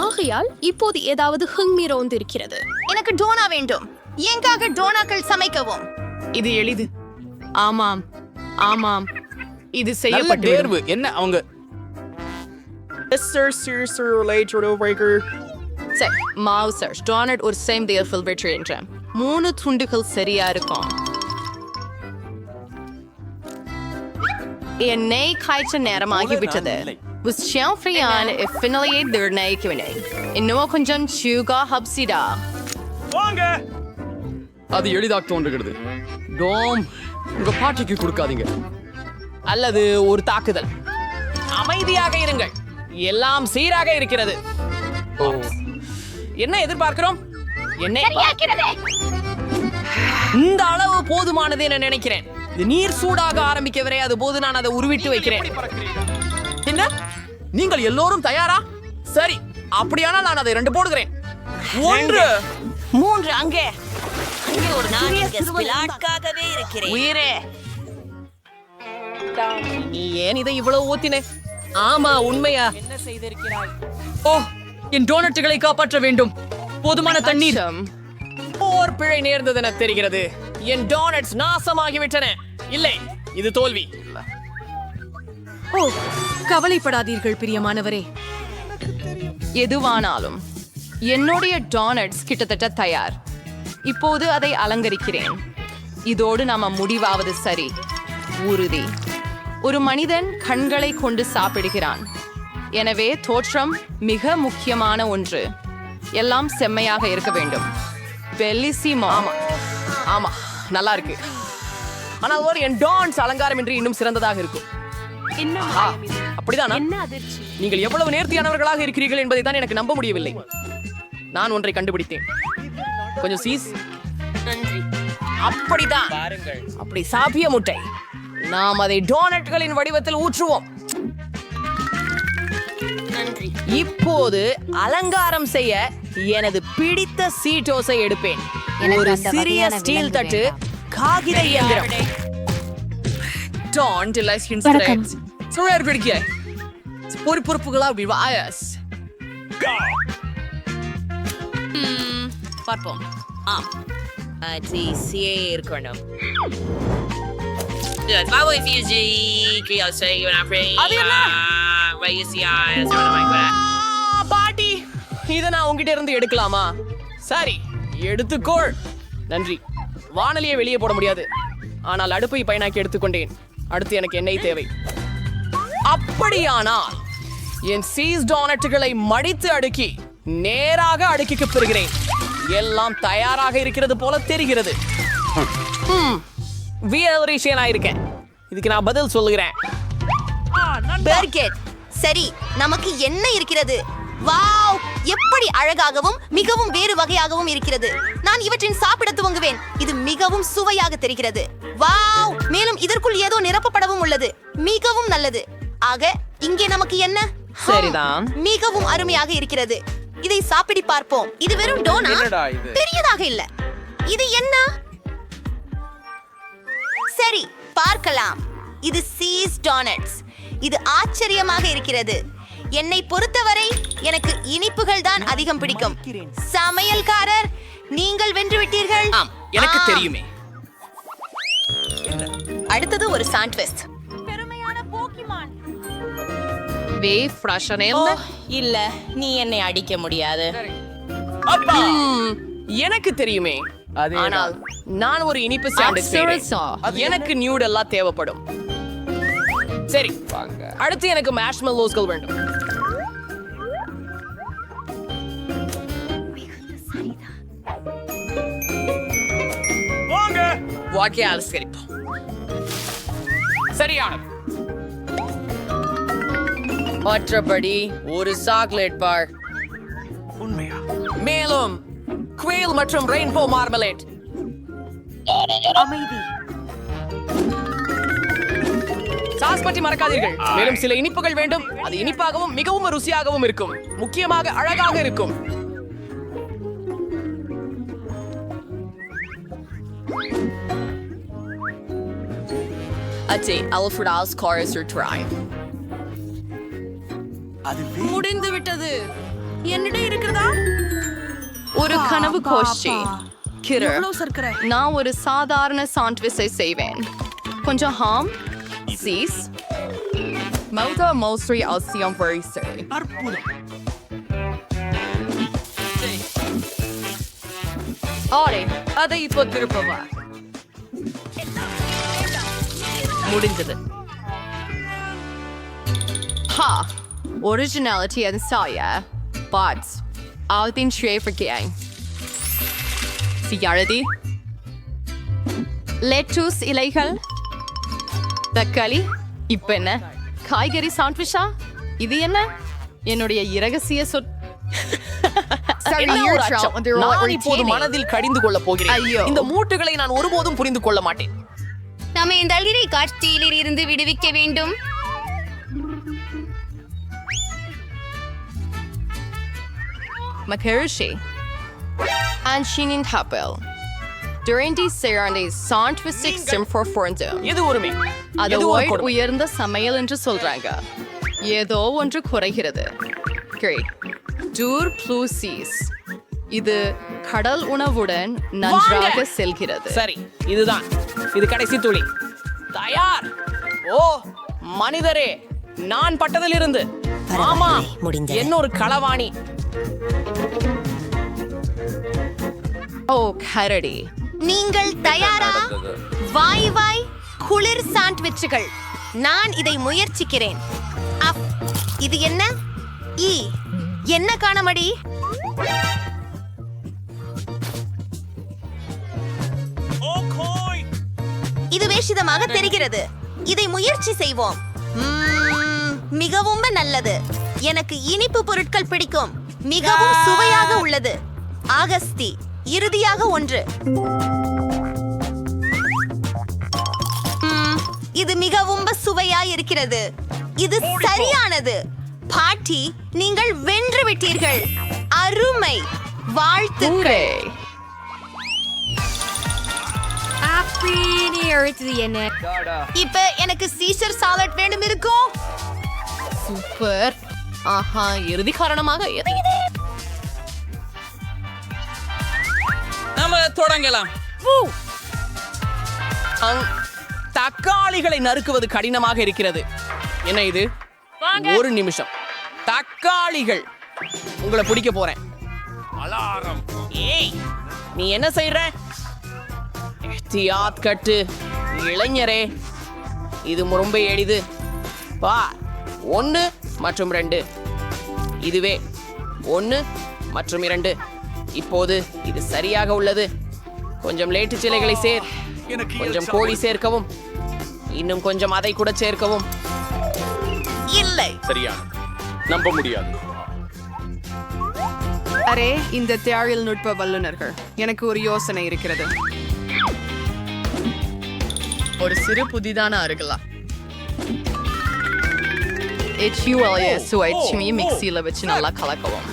ஆகையால் இப்போது ஏதாவது ஹிங்மிரோந்து இருக்கிறது. எனக்கு டோனா வேண்டும். எங்காக டோனாக்கள் சமைக்கவும். இது எளிது. ஆமாம் ஆமாம், இது செய்யப்பட்ட தேர்வு. என்ன அவங்க சரி, மவுசர் டோனட் ஒரு சேம் தேர்ஃபில் வெற்றி என்றேன். 3 துண்டுகள் சரியா இருக்கும். எண்ணெய் காய்ச்ச நேரமாகிவிட்டது. விஷயம் ஃப்ரீயான ஃபினலையை நிர்ணயிக்கவில்லை. இன்னும் கொஞ்சம் சுகா ஹப்சிடா. அது எளிதாக தோன்றுகிறது. டோம், உங்க பாட்டிக்கு கொடுக்காதீங்க. அல்லது ஒரு தாக்குதல். அமைதியாக இருங்கள், எல்லாம் சீராக இருக்கிறது. என்ன எதிர்பார்க்கிறோம்? என்ன இந்த அளவு போதுமானது என நினைக்கிறேன். இது நீர் சூடாக ஆரம்பிக்கவரை அது போது நான் அதை உருவிட்டு வைக்கிறேன். என்ன, நீங்கள் எல்லோரும் தயாரா? சரி, அப்படியானால் நான் அதை 2 போடுகிறேன். 1 3 அங்கே. ஒரு நான் இங்க ஸ்பிலாட்காகவே இருக்கிறேன். உயிரே, நீ ஏன் இதை இவ்வளவு ஊத்தினே? ஆமா, உண்மையா? என்ன செய்திருக்கிறாய்? ஓ, என் டோனட்டுகளை காப்பாற்ற வேண்டும். போதுமான தண்ணீர். போர் பிழை நேர்ந்ததென தெரிகிறது. என் டோனட்ஸ் நாசமாகிவிட்டன. இல்லை, இது தோல்வி. ஓ, கவலைப்படாதீர்கள் பிரியமானவரே. எதுவானாலும் என்னுடைய டோனட்ஸ் கிட்டத்தட்ட தயார். இப்போது அதை அலங்கரிக்கிறேன். இதோடு நாம முடிவாவது சரி, உறுதி. ஒரு மனிதன் கண்களை கொண்டு சாப்பிடுகிறான். எனவே தோற்றம் மிக முக்கியமான ஒன்று. எல்லாம் செம்மையாக இருக்க வேண்டும். பெல்லிசிமோ. ஆமா, நல்லா இருக்கு. ஆனால் ஒரு என் டான்ஸ் அலங்காரம் என்று இன்னும் சிறந்ததாக இருக்கும். அப்படிதானா? நீங்கள் எவ்வளவு நேர்த்தியானவர்களாக இருக்கிறீர்கள் என்பதை தான் எனக்கு நம்ப முடியவில்லை. நான் ஒன்றை கண்டுபிடித்தேன். கொஞ்சம் சீஸ். நன்றி. அப்படிதான், அப்படி சாப்பிய முட்டை. நாம் அதை டோனட்களின் வடிவத்தில் ஊற்றுவோம். நன்றி. இப்போது அலங்காரம் செய்ய எனது பிடித்த சீட்டோஸை எடுப்பேன். ஒரு சிறிய ஸ்டீல் தட்டு, காகித இயந்திரம். பொறுப்புகளா பார்ப்போம். ஆம், சிஏ இருக்கணும். பாட்டி, இதை நான் உங்ககிட்ட இருந்து எடுக்கலாமா? சரி, எடுத்துக்கோள். நன்றி. வானலியை வெளியே போட முடியாது, ஆனால் அடுப்பை பயனாக்கி எடுத்துக்கொண்டேன். அடுத்து எனக்கு எண்ணெய் தேவை. அப்படியானால் என் சீஸ் டோனட்டுகளை மடித்து அடுக்கி நேராக அடுக்கிக்கு பெறுகிறேன். எல்லாம் தயாராக இருக்கிறது போல தெரிகிறது. இருக்கேன். இதுக்கு நான் பதில் சொல்லுகிறேன். பர்கெட். சரி, நமக்கு என்ன இருக்கிறது? வாவ், எப்படி அழகாகவும் மிகவும் வேறு வகையாகவும் இருக்கிறது. நான் இவற்றின் சாப்பிட துவங்குவேன். இது மிகவும் சுவையாக தெரிகிறது. வாவ், மேலும் இதற்குள் ஏதோ நிரப்பப்படவும் உள்ளது. மிகவும் நல்லது. ஆக இங்கே நமக்கு என்ன? சரிதான், மிகவும் அருமையாக இருக்கிறது. இதை சாப்பிடி பார்ப்போம். இது வெறும் டோனா, பெரியதாக இல்ல. இது என்ன? சரி, பார்க்கலாம். இது சீஸ் டோனட்ஸ். இது ஆச்சரியமாக இருக்கிறது. என்னை பொறுத்தவரை எனக்கு இனிப்புகள் தான் அதிகம் பிடிக்கும். சமையல்காரர், நீங்கள் வென்று விட்டீர்கள். எனக்கு தெரியுமே. அடுத்தது ஒரு சாண்ட்விச். பெருமையான போக்கிமான். இல்ல, நீ என்னை அடிக்க முடியாது. எனக்கு தெரியுமே. ஆனால் நான் ஒரு இனிப்பு சாண்ட்விச். எனக்கு நியூடெல்லா தேவைப்படும். சரி, அடுத்து எனக்கு மேஷ்மெல்லோஸ்கள் வேண்டும். சரியானது. மற்றபடி ஒரு சாக்லேட் பார். மேலும் குயில் மற்றும் ரெயின்போ மார்மலேட். அமைதி. சாஸ் பற்றி மறக்காதீர்கள். மேலும் சில இனிப்புகள் வேண்டும். அது இனிப்பாகவும் மிகவும் ருசியாகவும் இருக்கும். முக்கியமாக அழகாக இருக்கும். Alfreda's chorus or try. முடிந்து விட்டது. என்னிடம் இருக்கிறதா? ஒரு கனவு கோஷ்டி. கிரு, எவ்வளவு சர்க்கரை? நான் ஒரு சாதாரண சாண்ட்விச்சை செய்வேன். கொஞ்சம் ஹாம், சீஸ், மௌதா மோஸ்ட்ரி அவசியம் வரிசை. ஆரே, அதை இப்போ திருப்பவா. முடிந்தது. Ha! Originality and Saya, but I'll think straight for gang. Sigaradi. Lettuce இலைகள். தக்காளி. இப்ப என்ன? காய்கறி சாண்ட்விச்சா? இது என்ன? என்னுடைய இரகசிய சொல். என்ன ஒரு அச்சம். நான் இப்போது மனதில் கடிந்து கொள்ள போகிறேன். ஐயோ. இந்த மூட்டுகளை நான் ஒருபோதும் புரிந்து கொள்ள மாட்டேன். நம்ம இந்த அழிரை காட்சியில் இருந்து விடுவிக்க வேண்டும். Makarishi. Anshinin Hapel. During these ceremonies, sandwich system for foreign. எது ஒருமை? அது ஒயிட் உயர்ந்த சமையல் என்று சொல்றாங்க. ஏதோ ஒன்று குறைகிறது. Great. Dur Plusis. இது கடல் உணவுடன் நன்றாக செல்கிறது. சரி, இதுதான். இது கடைசி துளி. தயார். ஓ மனிதரே, நான் பட்டதிலிருந்து. ஆமா, என்னொரு களவாணி. ஓ கரடி. நீங்கள் தயாரா? வாய் வாய் குளிர் சாண்ட்விச்சுகள். நான் இதை முயற்சிக்கிறேன். அப், இது என்ன? என்ன காணமடி? இது வேஷிதமாக தெரிகிறது. இதை முயற்சி செய்வோம். மிகவும் நல்லது. எனக்கு இனிப்பு பொருட்கள் பிடிக்கும். மிகவும் சுவையாக உள்ளது. ஆகஸ்தி, இறுதியாக ஒன்று. இது மிகவும் சுவையாய் இருக்கிறது. இது சரியானது. பாட்டி, நீங்கள் வென்று விட்டீர்கள். அருமை. வாழ்த்துக்கள். இப்ப எனக்கு சீசர் சாலட் வேண்டும் இருக்கும். சூப்பர். ஆஹா, இறுதி காரணமாக எது இது? நாம தொடங்கலாம். தக்காளிகளை நறுக்குவது கடினமாக இருக்கிறது. என்ன இது? ஒரு நிமிஷம். தக்காளிகள். உங்களை பிடிக்க போறேன். அலாரம். ஏய், நீ என்ன செய்யற? எஹ்தியாத் கட்டு. இளைஞரே, இது ரொம்ப எளிது. பா, 1 மற்றும் 2. இதுவே 1 மற்றும் 2. இப்போது இது சரியாக உள்ளது. கொஞ்சம் லேட்டு சிலைகளை சேர். கொஞ்சம் கோழி சேர்க்கவும். இன்னும் கொஞ்சம் அதை கூட சேர்க்கவும். இல்லை. சரியா? நம்ப முடியாது. அரே, இந்த தியாகில் நுட்ப வல்லுநர்கள். எனக்கு ஒரு யோசனை இருக்கிறது. ஒரு சிறு புதிதான அருகலா. HULA சுவைச்சுமி மிக்சியில வச்சு நல்லா கலக்கவும்.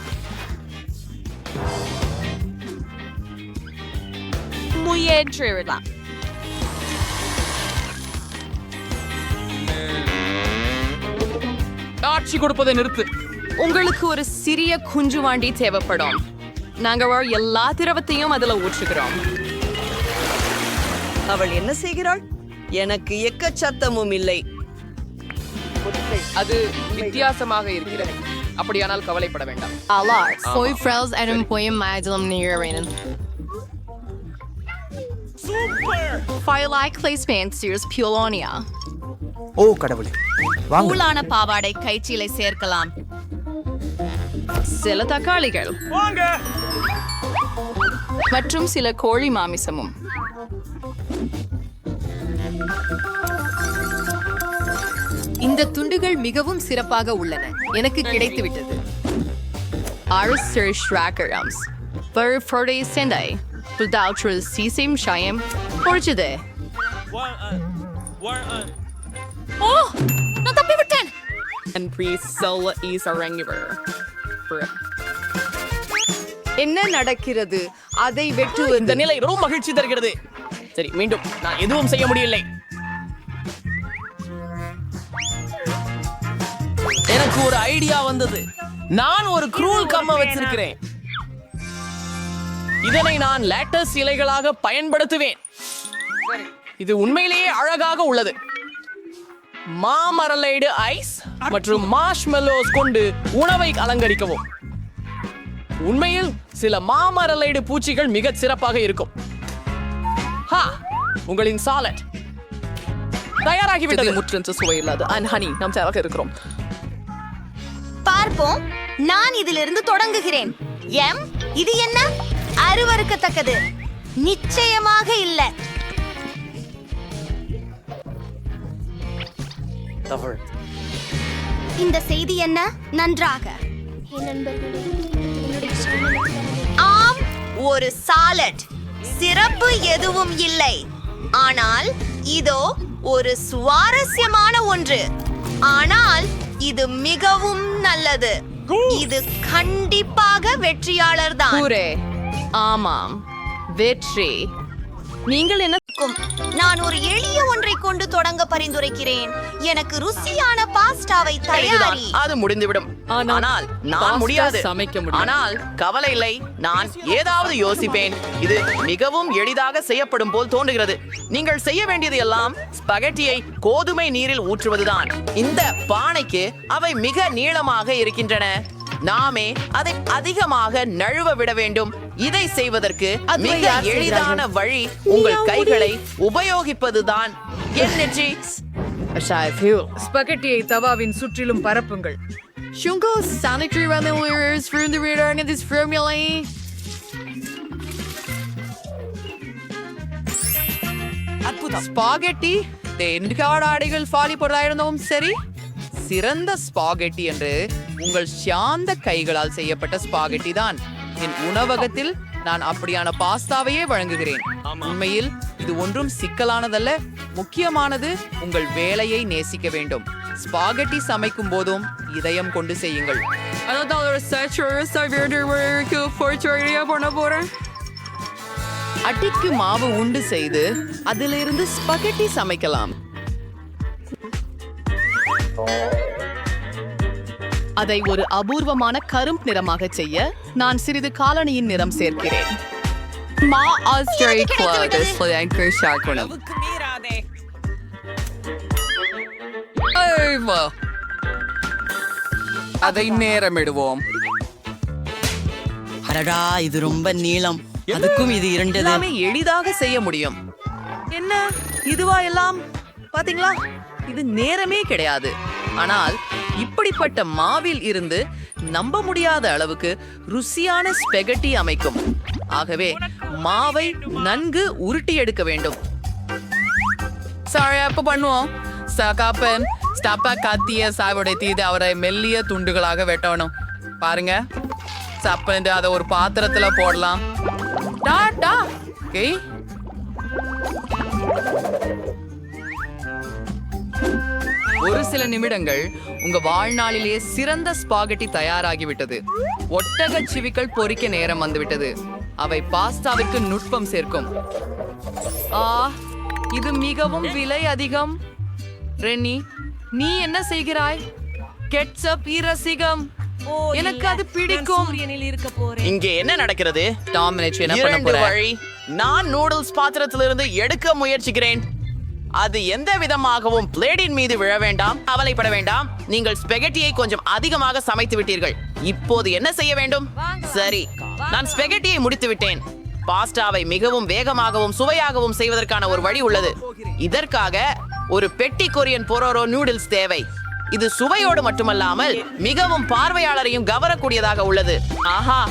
முயற்சிடலாம். காட்சி கொடுப்பதை நிறுத்து. உங்களுக்கு ஒரு சிறிய குஞ்சுவாண்டி தேவைப்படும். நாங்க எல்லா திரவத்தையும் அதுல ஊற்றுகிறோம். அவள் என்ன செய்கிறாள்? எனக்கு எக்கச்சத்தமும் இல்லை. அது வித்தியாசமாக இருக்கிறது. அப்படியானால் கவலைப்பட வேண்டாம். Alar, soy frels erum poem maidlam neerinen. Firelight Clay Spears Pulonia. ஓ கடவுளே, வாங்க. கூலான பாவாடை கைச்சீலை சேர்க்கலாம். சில தக்காளிகள் மற்றும் சில கோழி மாமிசமும். இந்த துண்டுகள் மிகவும் சிறப்பாக உள்ளன. எனக்கு கிடைத்து விட்டது. Arthur Schrakerams. Ver Friday Sunday. Without Sisim Shayam. Portude. ஓ, நான் தப்பி விட்டேன். And priest Sola is a rangiver. என்ன நடக்கிறது? அதை இந்த வெட்டுவது. நிலை ரொம்ப மகிழ்ச்சி தருகிறது. சரி, மீண்டும் நான் எதுவும் செய்ய முடியவில்லை. எனக்கு ஒரு ஐடியா வந்தது. நான் ஒரு க்ரூல் கம்ம வச்சிருக்கிறேன். இதனை நான் லேட்டஸ் இலைகளாக பயன்படுத்துவேன். இது உண்மையிலேயே அழகாக உள்ளது. மாமரலைடு ஐஸ் மற்றும் மார்ஷ்மெல்லோஸ் கொண்டு உணவை அலங்கரிக்கவும். உண்மையில் சில மாமரலைடு பூச்சிகள் மிக சிறப்பாக இருக்கும். உங்களின் சாலட் தயாராகிவிட்டது. முற்றென்று சுவையில்லாது அண்ட் ஹனி நாம் தயாராக இருக்கிறோம். பார்ப்போம். நான் இதிலிருந்து தொடங்குகிறேன். இது என்ன? அருவருக்கத்தக்கது. நிச்சயமாக இல்ல. இந்த செய்தி என்ன? நன்றாக. ஆம், ஒரு சாலட். சிறப்பு எதுவும் இல்லை. ஆனால் இதோ ஒரு சுவாரஸ்யமான ஒன்று. ஆனால் இது மிகவும் நல்லது. இது கண்டிப்பாக வெற்றியாளர் தான். ஆமாம், வெற்றி. நீங்கள் என்ன? நான் ஒரு எளிய ஒன்றை கொண்டு தொடங்க பரிந்துரைக்கிறேன். எனக்கு ருசியான பாஸ்டாவை தயாரி. அது முடிந்துவிடும். ஆனால் நான் முடியாது. ஆனால் கவலை இல்லை, நான் ஏதாவது யோசிப்பேன். இது மிகவும் எளிதாக செய்யப்படும் போல் தோன்றுகிறது. நீங்கள் செய்ய வேண்டியது எல்லாம் ஸ்பகெட்டியை கோதுமை நீரில் ஊற்றுவதுதான். இந்த பானைக்கு அவை மிக நீளமாக இருக்கின்றன. நாமே அதை அதிகமாக நழுவ விட வேண்டும். இதை செய்வதற்கு மிக எளிதான வழி உங்கள் கைகளை உபயோகிப்பதுதான். ஸ்பகெட்டியை தவாவின் சுற்றிலும் பரப்புங்கள். Shungo sanitary removers from the return of this formula. Spaghetti தென்காடு ஆடைகள் ஃபாலி பொருளாயிருந்தோம். சரி, சிறந்த ஸ்பாகெட்டி என்று உங்கள் சாந்த கைகளால் செய்யப்பட்ட ஸ்பாகெட்டி தான். என் உணவகத்தில் நான் அப்படியான பாஸ்தாவையே வழங்குகிறேன். உண்மையில் இது ஒன்றும் சிக்கலானதல்ல. முக்கியமானது உங்கள் வேலையை நேசிக்க வேண்டும். ஸ்பாகெட்டி சமைக்கும் போதும் இதயம் கொண்டு செய்யுங்கள். அட்டிக்கு மாவு உண்டு செய்து அதிலிருந்து ஸ்பகெட்டி சமைக்கலாம். அதை ஒரு அபூர்வமான கரும்பு நிறமாக செய்ய நான் சிறிது காலனியின் நிறம் சேர்க்கிறேன். அதை நேரமிடுவோம். அடடா, இது ரொம்ப நீளம். அதுக்கும் இது இரண்டு எல்லாமே எளிதாக செய்ய முடியும். என்ன இதுவா எல்லாம்? பாத்தீங்களா, இது நேரமே கிடையாது. ஆனால் இப்படிப்பட்ட மாவில் இருந்து நம்ப முடியாத அளவுக்கு ருசியான ஸ்பெகட்டி அமைக்கும். ஆகவே மாவை நன்கு உருட்டி எடுக்க வேண்டும். அப்ப பண்ணுவோம். சகாப்பன் ஸ்டப்பா கத்திய சாவோட தீது அவரை மெல்லிய துண்டுகளாக வெட்டணும். பாருங்க, சப்பன் அதை ஒரு பாத்திரத்துல போடலாம். ஒரு சில நிமிடங்கள் உங்க வாழ்நாளிலே சிறந்த ஸ்பாகெட்டி தயாராகிவிட்டது. ஒட்டக சிவிகள் பொரிக்க நேரம் வந்துவிட்டது. அவை பாஸ்தாவிற்கு நுட்பம் சேர்க்கும். இது மிகவும் விலை அதிகம். ரெனி, நீ என்ன செய்கிறாய்? கெட்சப் இரசிகம். எனக்கு அது பிடிக்கும். இங்கே என்ன நடக்கிறது? டாமினேட் என்ன பண்ண போற? வழி. நான் நூடுல்ஸ் பாத்திரத்திலிருந்து எடுக்க முயற்சிக்கிறேன். அது எந்த விதமாகவும் பிளேடின் மீது விழ வேண்டாம். கவலைப்பட வேண்டாம். நீங்கள் ஸ்பெகட்டியை கொஞ்சம் அதிகமாக சமைத்து விட்டீர்கள். இப்போது என்ன செய்ய வேண்டும்? சரி, நான் ஸ்பெகட்டியை முடித்து விட்டேன். பாஸ்டாவை மிகவும் வேகமாகவும் சுவையாகவும் செய்வதற்கான ஒரு வழி உள்ளது. இதற்காக ஒரு பெட்டி கொரியன் பொரோரோ நூடுல்ஸ் தேவை. இது சுவையோடு மட்டுமல்லாமல் மிகவும் பார்வையாளரையும் கவரக்கூடியதாக உள்ளது. ஆஹா,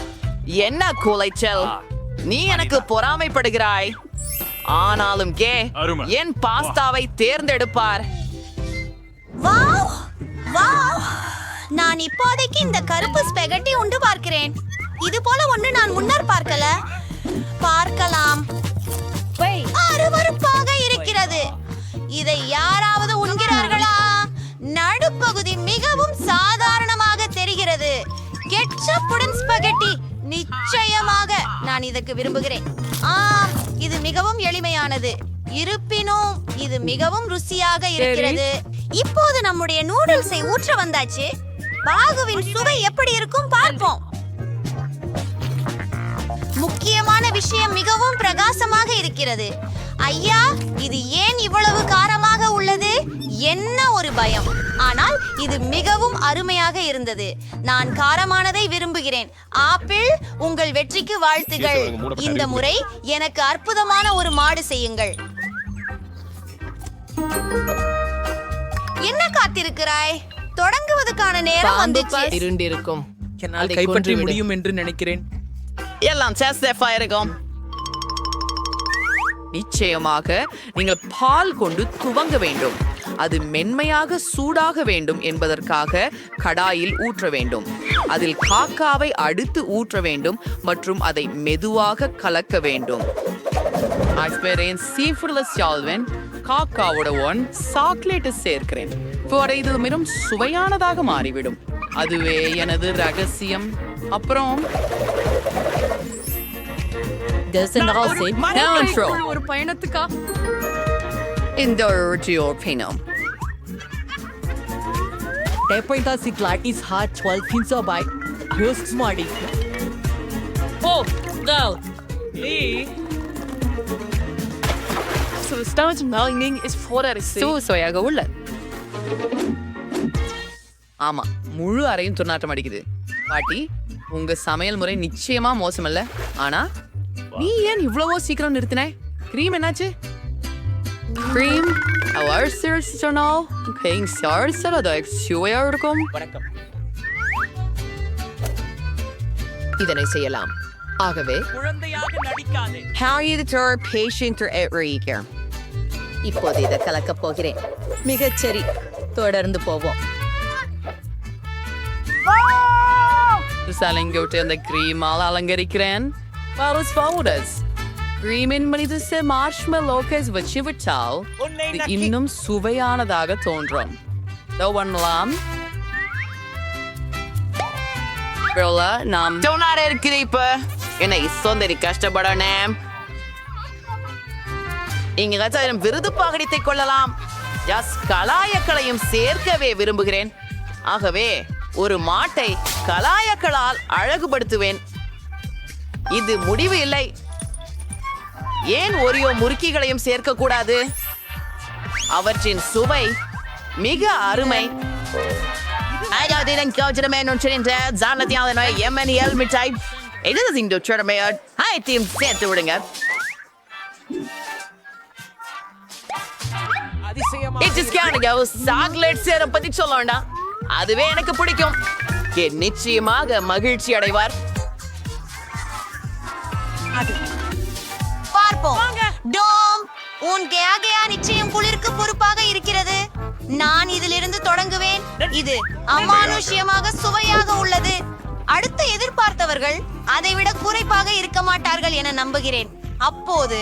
என்ன குலைச்சல்! நீ எனக்கு பொறாமைப்படுகிறாய். ஆனாலும் என் பாஸ்தாவை தேர்ந்தெடுப்பார். Wow, wow! நான் இப்போதைக்கு இந்த கருப்பு ஸ்பெகட்டி உண்டு பார்க்கிறேன். இது போல ஒன்று நான் முன்னர் பார்க்கலாம். அருவருப்பாக இருக்கிறது. இதை யாராவது உண்கிறார்களா? நடுப்பகுதி மிகவும் சாதாரணமாக தெரிகிறது. கெட்சப்புடன் ஸ்பெகட்டி நிச்சயமாக நான் இதற்கு விரும்புகிறேன். இது மிகவும் எளிமையானது. இருப்பினும் இது மிகவும் ருசியாக இருக்கிறது. இப்போது நம்முடைய நூடுல்ஸை ஊற்ற வந்தாச்சு. பாகுவின் சுவை எப்படி இருக்கும் பார்ப்போம். முக்கியமான விஷயம் மிகவும் பிரகாசமாக இருக்கிறது. ஐயா, இது ஏன் இவ்வளவு காரமாக உள்ளது? என்ன ஒரு பயம். ஆனால் இது மிகவும் அருமையாக இருந்தது. நான் காரமானதை விரும்புகிறேன். ஆப்பிள், உங்கள் வெற்றிக்கு வாழ்த்துகள். இந்த முறை எனக்கு அற்புதமான ஒரு மாடு செய்யுங்கள். என்ன காத்திருக்கிறாய்? தொடங்குவதற்கான நேரம் வந்துச்சு. இருண்டிருக்கும். என்னால் கைப்பற்ற முடியும் என்று நினைக்கிறேன். எல்லாம் சேஃபா இருக்கும். நிச்சயமாக நீங்கள் பால் கொண்டு துவங்க வேண்டும். அது மென்மையாக சூடாக வேண்டும் என்பதற்காக கடாயில் ஊற்ற வேண்டும். அதில் காக்காவை அடுத்து ஊற்ற வேண்டும் மற்றும் அதை மெதுவாக கலக்க வேண்டும். காக்காவோட சாக்லேட் சேர்க்கிறேன். இது மிகவும் சுவையானதாக மாறிவிடும். அதுவே எனது ரகசியம். அப்புறம் ஒரு பயணத்துக்கா இந்த பயணம் சுவையாக உள்ள. ஆமா, முழு அறையும் துர்நாற்றம் அடிக்குது. பாட்டி, உங்க சமையல் முறை நிச்சயமா மோசமல்ல. ஆனா நீ ஏன் இவ்வளவோ சீக்கிரம் நிறுத்தின? கிரீம் என்னாச்சு? கிரீம் சுவையா இருக்கும். இதனை செய்யலாம். ஆகவே இப்போது இதை கலக்கப் போகிறேன். மிகச்சரி, தொடர்ந்து போவோம். அந்த கிரீமால் அலங்கரிக்கிறேன். கிரீமின் மனித மார்ஷ்மெலோஸ் வச்சு விட்டால் இது இன்னும் சுவையானதாக தோன்றும். நாம் இப்ப என்னை சொந்தரி கஷ்டப்படணும். இங்க விருது பாகடித்தை கொள்ளலாம். கலாயக்களையும் சேர்க்கவே விரும்புகிறேன். ஆகவே ஒரு மாட்டை கலாயக்களால் அழகுபடுத்துவேன். இது முடிவு இல்லை. ஏன் ஒரியோ முறுக்கிகளையும் சேர்க்க கூடாது? அவற்றின் சுவை மிக அருமை. சேர்த்து விடுங்க. சாக்லேட் சேரம் பத்தி சொல்ல வேண்டாம். அதுவே எனக்கு பிடிக்கும். நிச்சயமாக மகிழ்ச்சி அடைவார். பார்ப்போம். டோம், உன் கேயா நிச்சயம் குளிருக்கு பொறுப்பாக இருக்கிறது. நான் இதிலிருந்து தொடங்குவேன். இது அமானுஷ்யமாக சுவையாக உள்ளது. அடுத்து எதிர்பார்த்தவர்கள் அதைவிட குறைப்பாக இருக்க மாட்டார்கள் என நம்புகிறேன். அப்போது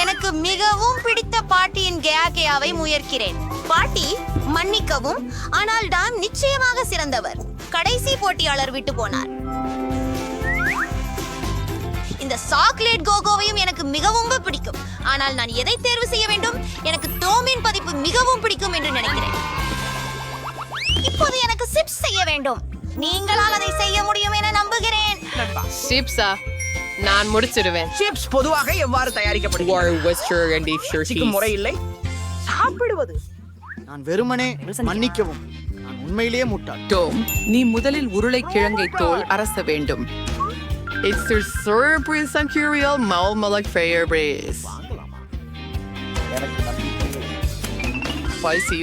எனக்கு மிகவும் பிடித்த பாட்டியின் கேயாவை முயற்கிறேன். பாட்டி, மன்னிக்கவும், ஆனால் டாம் நிச்சயமாக சிறந்தவர். கடைசி போட்டியாளர் விட்டு போனார். இந்த சாக்லேட் கோகோவையும் எனக்கு மிகவும் பிடிக்கும். ஆனால் நான் எதை தேர்வு செய்ய வேண்டும்? எனக்கு டோமின் பதிப்பு மிகவும் பிடிக்கும் என்று நினைக்கிறேன். இப்போது எனக்கு சிப்ஸ் செய்ய வேண்டும். நீங்களால் அதை செய்ய முடியும் என நம்புகிறேன். சிப்ஸா? நான் முடிச்சிடுவேன். சிப்ஸ் பொதுவாக எவ்வாறு தயாரிக்கப்படுகிறது? முறை இல்லை. சாப்பிடுவது. நான் வெறுமனே மன்னிக்கவும். நான் உண்மையிலேயே முட்டாள். டோம், நீ முதலில் உருளைக்கிழங்கை தோல் அரச வேண்டும். It's their surprise and curial malmalak fair breeze.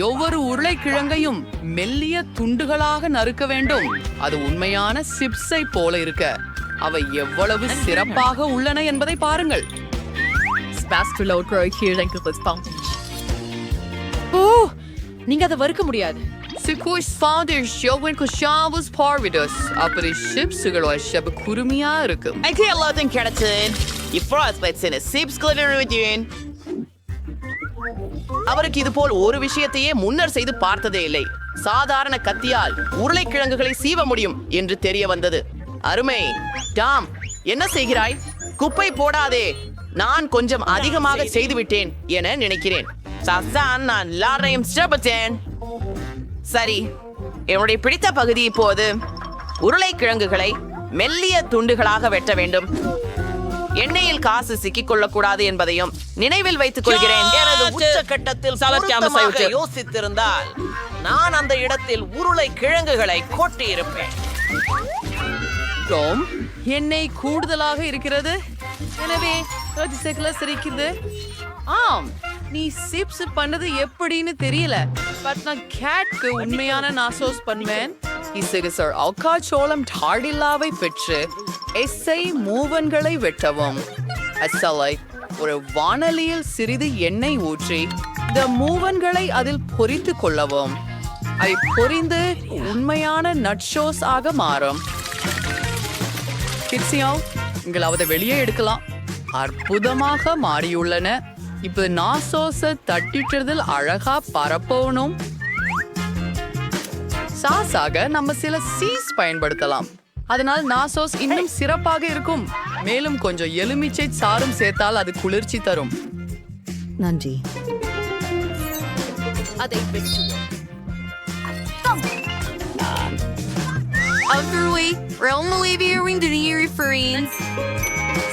ஒவ்வொரு உருளைக்கிழங்கையும் மெல்லிய துண்டுகளாக நறுக்க வேண்டும். அது உண்மையான சிப்ஸை போல இருக்க அவை எவ்வளவு சிறப்பாக உள்ளன என்பதை பாருங்கள். ஓ, நீங்க அதை வறுக்க முடியாது. அப்படி சிப்ஸுகளோ குருமையா இருக்கும். எல்லாத்தையும் கிடைச்சு அவருக்கு இது போல் ஒரு விஷயத்தையே முன்னர் செய்து பார்த்ததே இல்லை. சாதாரண கத்தியால் உருளைக்கிழங்குகளை சீவ முடியும் என்று தெரிய வந்தது. அருமை. டாம், என்ன செய்கிறாய்? குப்பை போடாதே. நான் கொஞ்சம் அதிகமாக செய்து விட்டேன் என நினைக்கிறேன். நான் எல்லாரையும் சரி, என்னுடைய பிடித்த பகுதி இப்போது உருளைக்கிழங்குகளை மெல்லிய துண்டுகளாக வெட்ட வேண்டும். எண்ணெயில் காசு சிக்கிக்கொள்ளக்கூடாது என்பதையும் நினைவில் வைத்துக் கொள்கிறேன். எனது உச்சக்கட்டத்தில் பொருத்தமாக யோசித்திருந்தால் நான் அந்த இடத்தில் உருளைக்கிழங்குகளை கொட்டியிருப்பேன். டாம், எண்ணெய் கூடுதலாக இருக்கிறது, எனவே சிரிக்குது. ஆம், நீ சிப்ஸ் பண்ணது எப்படின்னு தெரியல, பட் நான் கேட்க்கு உண்மையான நாசோஸ் பண்ணுவேன். இசைகசர் அவுக்காச்சோளம் டாடில்லாவை பெற்று எஸ்ஐ மூவன்களை வெட்டவும். அசலை ஒரு வாணலியில் சிறிது எண்ணெய் ஊற்றி இந்த மூவன்களை அதில் பொரித்து கொள்ளவும். அதை பொரிந்து உண்மையான நட்ஷோஸ் ஆக மாறும். நீங்கள் அதை வெளியே எடுக்கலாம். அற்புதமாக மாறியுள்ளன. இப்ப நாசோஸ தட்டிட்டதில் அழகா பரப்பணும். சாஸாக நம்ம சில சீஸ் பயன்படுத்தலாம். அதனால் நாசோஸ் இன்னும் சிறப்பாக இருக்கும். மேலும் கொஞ்சம் எலுமிச்சை சாறும் சேர்த்தால் அது குளிர்ச்சி தரும். நன்றி. அதை வெட்டுவோம்.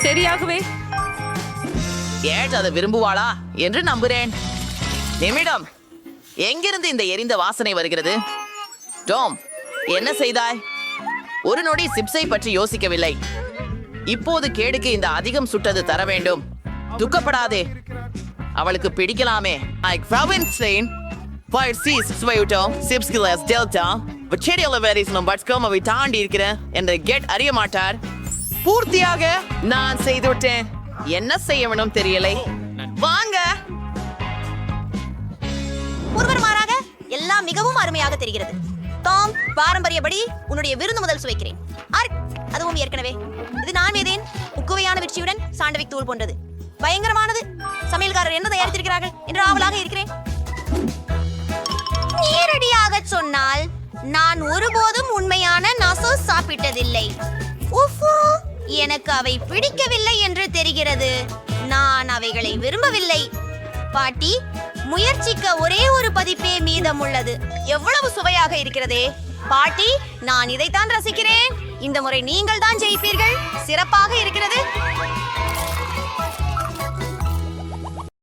சரியாகவே ஏட் அதை விரும்புவாளா என்று நம்புறேன். நிமிடம், எங்கிருந்து இந்த எரிந்த வாசனை வருகிறது? டாம், என்ன செய்தாய்? ஒரு நொடி சிப்ஸை பற்றி யோசிக்கவில்லை. இப்போது கேடுக்கு இந்த அதிகம் சுட்டது தர வேண்டும். துக்கப்படாதே, அவளுக்கு பிடிக்கலாமே. தாண்டி இருக்கிறேன் என்று கெட் அறிய மாட்டார். பூர்த்தியாக நான் செய்து விட்டேன். என்ன செய்ய வேணும் தெரியலை. வாங்க. ஒருவர் மாறாக எல்லாம் மிகவும் அருமையாக தெரிகிறது. டாம், பாரம்பரியப்படி உன்னுடைய விருந்து முதல் சுவைக்கிறேன். அதுவும் ஏற்கனவே இது நான் மீதேன் உக்குவையான வெற்றியுடன் சாண்டவிக் தூள் போன்றது. பயங்கரமானது. சமையல்காரர் என்ன தயாரித்திருக்கிறார்கள் என்று ஆவலாக இருக்கிறேன். நேரடியாக சொன்னால் நான் ஒருபோதும் உண்மையான நாசோஸ் சாப்பிட்டதில்லை. உஃபு, எனக்கு அவை பிடிக்கவில்லை என்று தெரிகிறது. நான் அவைகளை விரும்பவில்லை. பாட்டி, முயற்சிக்க ஒரே ஒரு பதிப்பே மீதம் உள்ளது. எவ்வளவு சுவையாக இருக்கிறதே பாட்டி, நான் இதைத்தான் ரசிக்கிறேன். இந்த முறை நீங்கள் தான் ஜெயிப்பீர்கள். சிறப்பாக இருக்கிறது.